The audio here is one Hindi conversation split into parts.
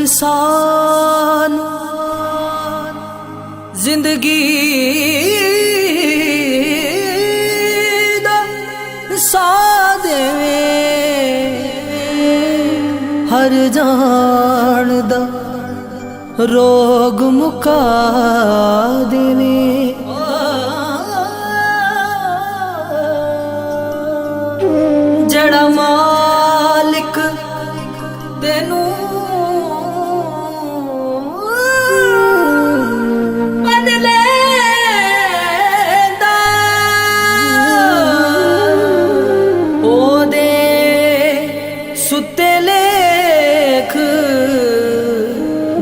सानू जिंदगी दा साथ देवे हर जान दा रोग मुका देवे जड़ा मालिक तेनू बदले ओदे सुते लेख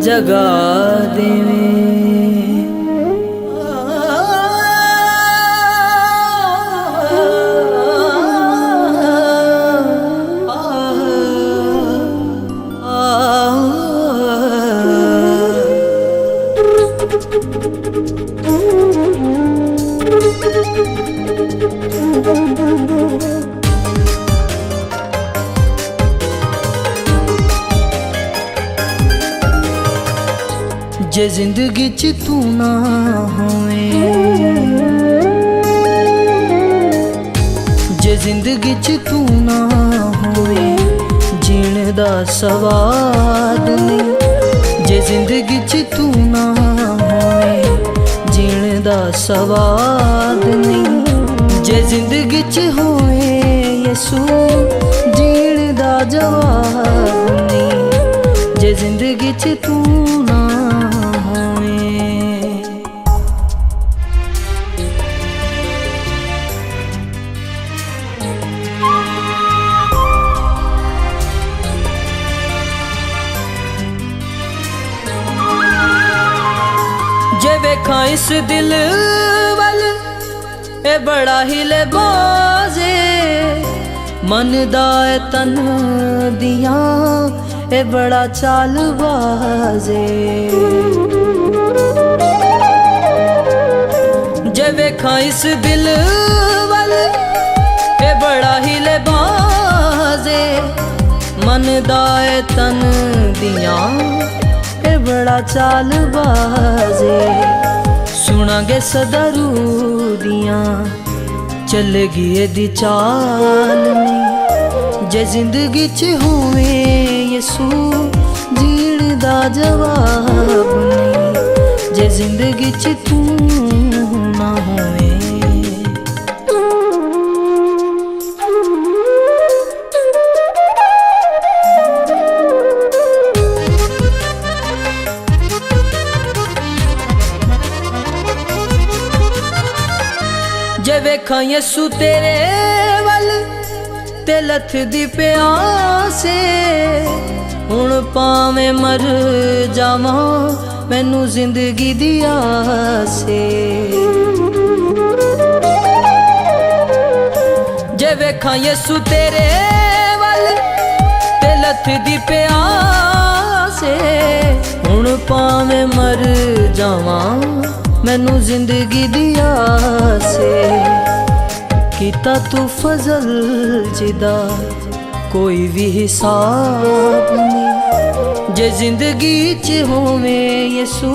जगा देवे जे जिंदगी च तू ना होवे, जे जिंदगी च तू ना होवे जीण दा सवाद नहीं। जे जिंदगी च तू ना होवे जीण दा सवाद नहीं। जे जिंदगी च होवे यसू जीण दा जवाब नहीं। जे जिंदगी च तू ना जे वेखा इस दिल वल ए बड़ा हिले बाजे मन दा तन दिया ए बड़ा चाल बाजे। जे वेखा इस दिल वल ए बड़ा हिले बाजे मन दा तन दिया बड़ा चाल बाजे। सुनांगे सदरू दियां चलेगी एदी चाल नहीं। जे जिंदगी च होवे यसू जीण दा जवाब नहीं। जे जिंदगी च तू ना होवे जे वेखा यसू तेरे वल ते लथ दी प्यासे हुण पावे मर जावा मैनू जिंदगी दी आसे। जे वेखा यसू तेरे वल ते लथ दी प्यासे हुण पावे मर जावा मैनू जिंदगी दिया से। कीता तू फजल जिदा कोई भी हिसाब नहीं। जे जिंदगी च होवे यसू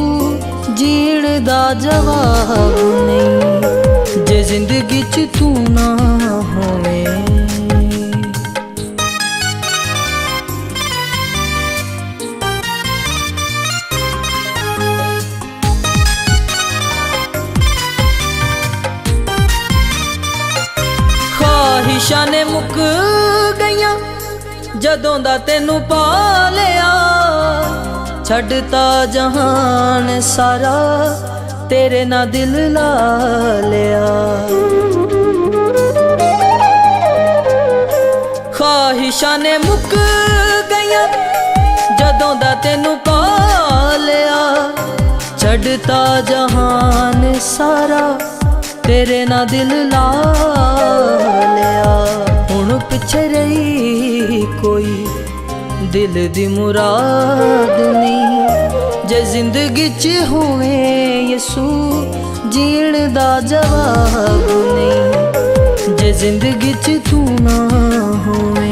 जीण दा जवाब नहीं। जे जिंदगी च तू ना होवे ख्वाहिशां ने मुक गईयां जदों दा तेनू पा लिया। छड्डता जहान सारा तेरे ना दिल ला लिया। ख्वाहिशां ने मुक गईयां जदों दा तेनू पा लिया। छड्डता जहान सारा तेरे ना दिल ला लिया। हुण पिछे रही कोई दिल दी मुराद नहीं। जे जिंदगी च होवे यसू जीण दा जवाब नहीं। जे जिंदगी च तू ना होवे